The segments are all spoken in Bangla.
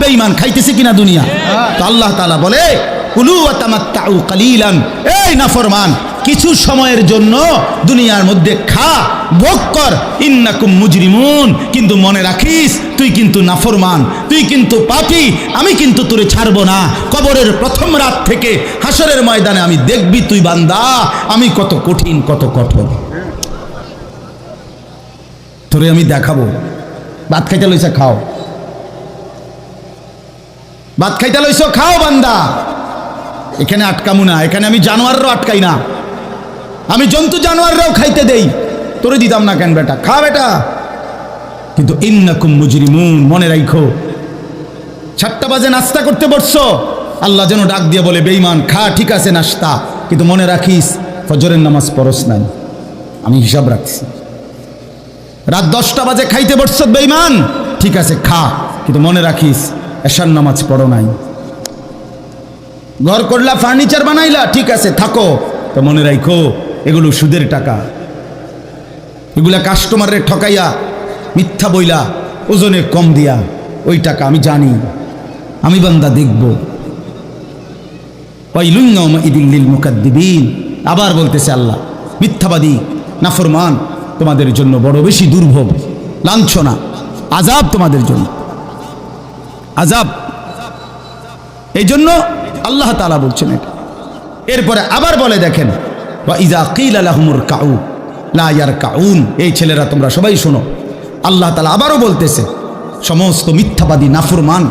বেঈমান খাইতেছে কিনা দুনিয়া? তো আল্লাহ তাআলা বলে কুলু ওয়া তামাত্তাউ কালিলান, এই নাফরমান কিছু সময়ের জন্য দুনিয়ার মধ্যে খা, ভোগ কর, ইন্নাকুম মুজরিমুন, কিন্তু মনে রাখিস তুই কিন্তু নাফরমান, তুই কিন্তু পাপী, আমি কিন্তু তোরে ছাড়বো না। কবরের প্রথম রাত থেকে হাসরের ময়দানে আমি দেখবি তুই বান্দা আমি কত কঠিন কত কঠোর, তোরে আমি দেখাবো। ভাত খাইতে লইছে খাও, ভাত খাইতে লইছো খাও বান্দা, এখানে আটকামু না, এখানে আমি জানোয়াররাও আটকাই না, আমি জন্তু জানোয়াররাও খাইতে দেই, তোরে দিতাম না কেন বেটা, খা বেটা। কিন্তু ইন্নাকুম মুজরিমুন, মনে রাখো 7টা বাজে নাস্তা করতে বসছো, আল্লাহ যেন ডাক দিয়ে বলে বেঈমান খা, ঠিক আছে নাস্তা, কিন্তু মনে রাখিস ফজরের নামাজ পড়স নাই, আমি হিসাব রাখছি। রাত 10টা বাজে খাইতে বসছো বেঈমান, ঠিক আছে খা, কিন্তু মনে রাখিস এশার নামাজ পড়ো নাই। ঘর করলা, ফার্নিচার বানাইলা, ঠিক আছে থাকো, তো মনে রাখো এগুলো সুদের টাকা, এগুলা কাস্টমারের ঠকাইয়া মিথ্যা বইলা ওজনে কম দিয়া ওই টাকা আমি জানি, আমি বান্দা দেখব। ওয়াইলুন ইয়াউমাইযিল লিল মুকাদ্দিবিন, আবার বলতেছে আল্লাহ মিথ্যাবাদী নাফরমান তোমাদের জন্য বড় বেশি দুর্ভোগ, লাঞ্ছনা, আযাব তোমাদের জন্য, আযাব। এই জন্য আল্লাহ তাআলা বলছেন এটা। এরপরে আবার বলে দেখেন ওয়া ইযা কিলা লাহুমুর কাউ লা ইয়ারকাউন, এই ছেলেরা তোমরা সবাই শোনো, আল্লাহ তাআলা আবারও বলতেছে সমস্ত মিথ্যাবাদী নাফরমান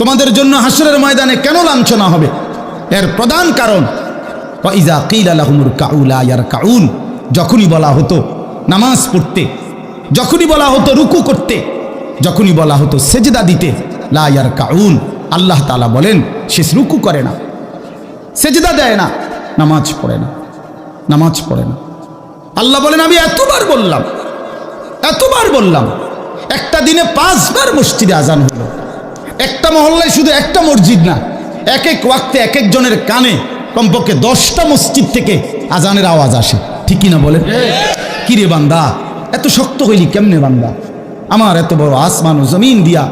তোমাদের জন্য হাসরের ময়দানে কেন লাঞ্ছনা হবে, এর প্রধান কারণ ওয়া ইযা কিলা লাহুমুর কাউ লা ইয়ারকাউন, যখনই বলা হতো নামাজ পড়তে, যখনই বলা হতো রুকু করতে, যখনই বলা হতো সেজদা দিতে, লা ইয়ারকাউন, আল্লাহ তাআলা বলেন সে রুকু করে না, সেজদা দেয় না, নামাজ পড়ে না, নামাজ পড়ে না। আল্লাহ বলেন আমি এতবার বললাম, এতবার বললাম, একটা দিনে 5 বার মসজিদে আজান হলো, একটা মহল্লায় শুধু একটা মসজিদ না, এক এক ওয়াক্তে এক একজনের কানে কমপক্ষে 10টা মসজিদ থেকে আজানের আওয়াজ আসে, ঠিক কিনা বলেন? কিরে বান্দা এত শক্ত হইলি কেমনে বান্দা, আমার এত বড় আসমান ও জমিন দিয়া,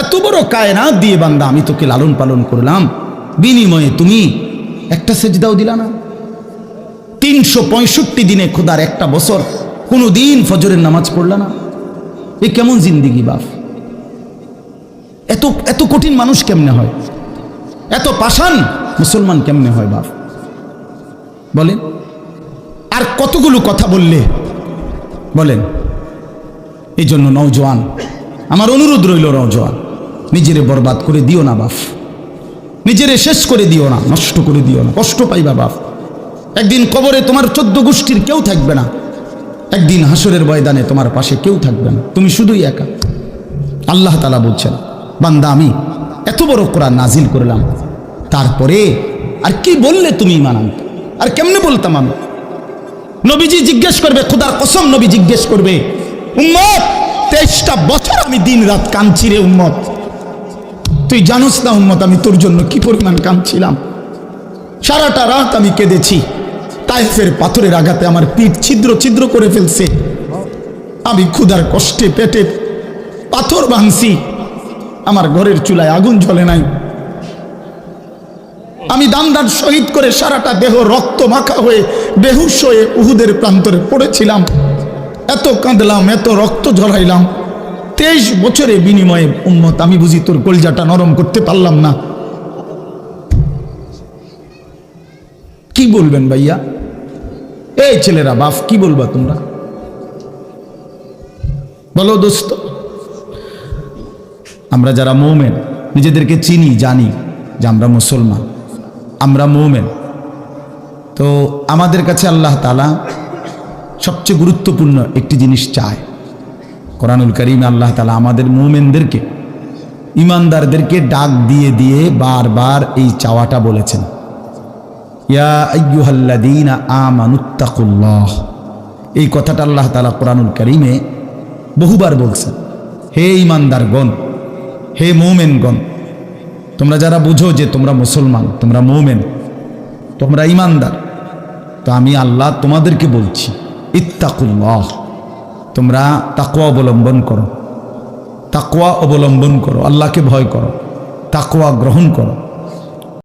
এত বড় কায়নাত দিয়ে বান্দা আমি তোকে লালন পালন করলাম, বিনিময়ে তুমি একটা সেজদাও দিলা না। 365 দিনে খোদার একটা বছর কোনো দিন ফজরের নামাজ পড়লা না, এ কেমন জিন্দিগি বাপ? এত এত কঠিন মানুষ কেমনে হয়, এত পাষাণ মুসলমান কেমনে হয় বাপ বলেন? আর কতগুলো কথা বললে বলেন। এই জন্য নওজোয়ান, আমার অনুরোধ রইল, নওজোয়ান নিজেরে বরবাদ করে দিও না বাপ, নিজেরে শেষ করে দিও না, নষ্ট করে দিও না, কষ্ট পাইবা বাপ। একদিন কবরে তোমার 14 গোষ্ঠীর কেউ থাকবে না, একদিন হাসরের ময়দানে তোমার পাশে কেউ থাকবে না, তুমি শুধুই একা। আল্লাহ তাআলা বলছেন বান্দা আমি এত বড় কোরআন নাজিল করলাম, তারপরে আর কি বললে তুমি ঈমান আনতে, আর কেমনে বলতাম আমি? নবীজি জিজ্ঞেস করবে, খোদার কসম নবী জিজ্ঞেস করবে, উম্মত 23টা বছর আমি দিন রাত কাঁদছি রে উম্মত, তুই জানোস না উম্মত আমি তোর জন্য কি পরিমাণ কাঁদছিলাম, সারাটা রাত আমি কেঁদেছি, তায়েফের পাথরের আঘাতে আমার পিঠ ছিদ্র ছিদ্র করে ফেলছে, আমি ক্ষুধার কষ্টে পেটে পাথর ভাঙছি, আমার ঘরের চুলায় আগুন জ্বলে নাই, আমি দান শহীদ করে সারাটা দেহ রক্ত মাখা হয়ে বেহুশ হয়ে উহুদের প্রান্তরে পড়েছিলাম, এত কাঁদলাম, এত রক্ত ঝরাইলাম, 23 বছরের বিনিময়ে উম্মত আমি বুঝি তোর কলজাটা নরম করতে পারলাম না। কি বলবেন ভাইয়া? এই ছেলেরা বাপ কি বলবা তোমরা বলো দোস্ত? আমরা যারা মুমিন নিজেদেরকে চিনি, জানি যে আমরা মুসলমান, আমরা মুমিন, তো আমাদের কাছে আল্লাহ তাআলা সবচেয়ে গুরুত্বপূর্ণ একটি জিনিস চায়। কোরআনুল কারীমে আল্লাহ তাআলা আমাদের মুমিনদেরকে, ইমানদারদেরকে ডাক দিয়ে দিয়ে বারবার এই চাওয়াটা বলেছেন, ইয়া আইয়ুহাল্লাযীনা আমানুত্তাকুল্লাহ, এই কথাটা আল্লাহ তাআলা কোরআনুল কারীমে বহুবার বলছেন। হে ইমানদারগণ, হে মুমিনগণ, তোমরা যারা বুঝো যে তোমরা মুসলমান, তোমরা মুমিন, তোমরা ইমানদার, তো আমি আল্লাহ তোমাদেরকে বলছি ইত্তাকুল্লাহ, তোমরা তাকওয়া অবলম্বন করো, তাকওয়া অবলম্বন করো, আল্লাহকে ভয় করো। তাকওয়া গ্রহণ করো।